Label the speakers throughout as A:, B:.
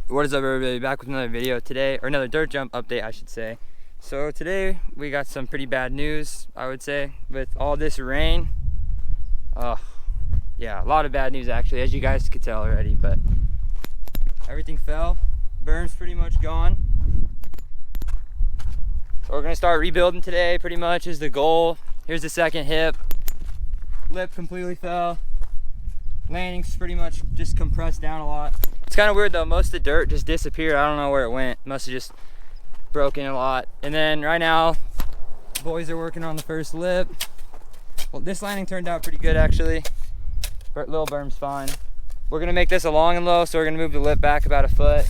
A: What is up, everybody? Back with another video today, or another dirt jump update, I should say. So today we got some pretty bad news, I would say, with all this rain. Yeah, a lot of bad news actually, as you guys could tell already. But everything fell. Berm's pretty much gone. So we're gonna start rebuilding today. Pretty much is the goal. Here's the second hip. Lip completely fell. Landing's pretty much just compressed down a lot. It's kind of weird though, most of the dirt just disappeared. I don't know where it went. Must have just broken a lot. And then right now, boys are working on the first lip. Well, this landing turned out pretty good actually. Little berm's fine. We're gonna make this a long and low, so we're gonna move the lip back about a foot.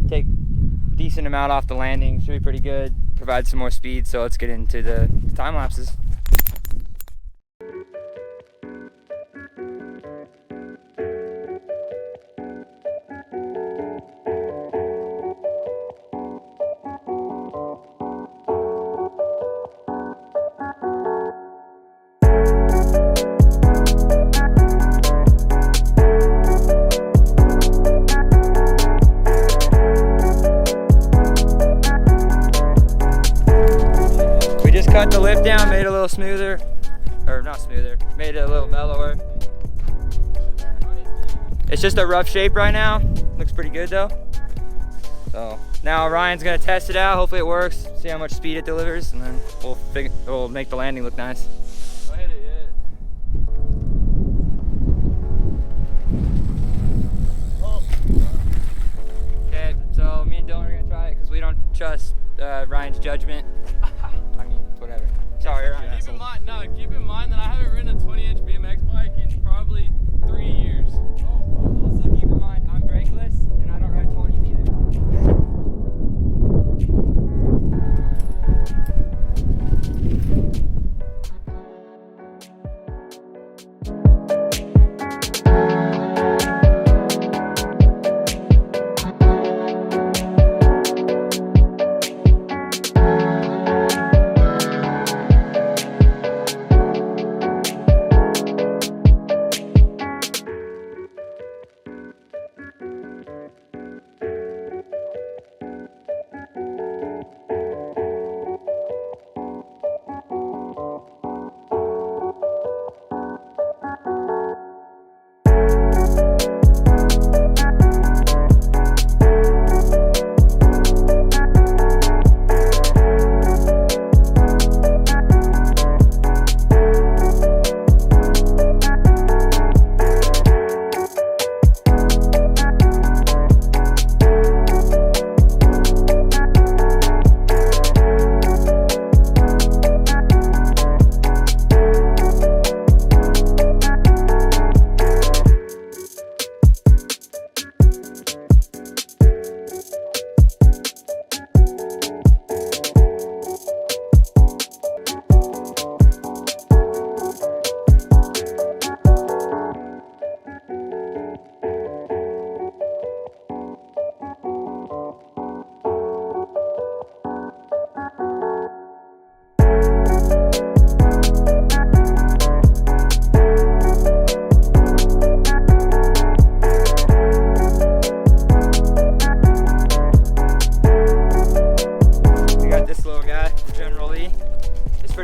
A: Take a decent amount off the landing, should be pretty good. Provide some more speed, so let's get into the time lapses. Cut the lip down, made it a little smoother, or not smoother, made it a little mellower. It's just a rough shape right now. Looks pretty good though. So now Ryan's gonna test it out. Hopefully it works. See how much speed it delivers, and then we'll make the landing look nice.
B: I hit it yet. Oh.
A: Okay, so me and Dylan are gonna try it because we don't trust Ryan's judgment. I mean, whatever. Sorry, Ryan.
B: Keep in mind that I haven't ridden a 20-inch BMX bike in probably 3 years.
A: Oh, also keep in mind, I'm brakeless and I don't ride 20s either.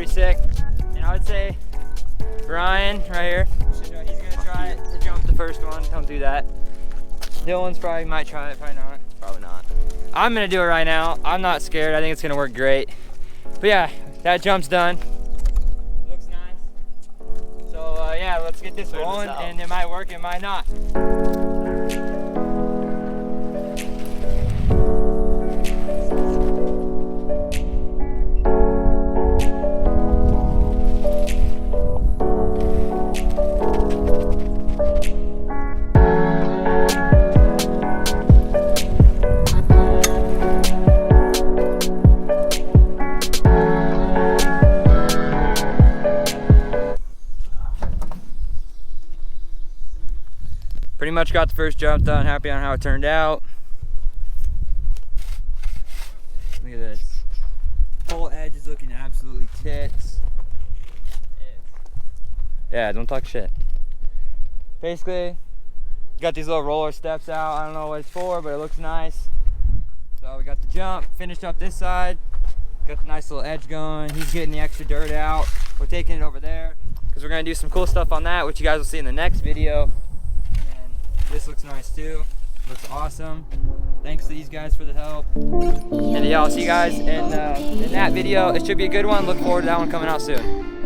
A: Sick. And I would say Ryan right here, he's gonna try it to jump the first one. Don't do that. Dylan's probably might try it, probably not.
B: Probably not.
A: I'm gonna do it right now. I'm not scared. I think it's gonna work great. But yeah, that jump's done. Looks nice. So yeah, let's get this rolling, and it might work, it might not. Pretty much got the first jump done, happy on how it turned out. Look at this. Whole edge is looking absolutely tits. Yeah, don't talk shit. Basically, Got these little roller steps out. I don't know what it's for, but it looks nice. So we got the jump, finished up this side. Got the nice little edge going. He's getting the extra dirt out. We're taking it over there because we're gonna do some cool stuff on that, which you guys will see in the next video. And this looks nice too. Looks awesome. Thanks to these guys for the help. And yeah, I'll see you guys in that video. It should be a good one. Look forward to that one coming out soon.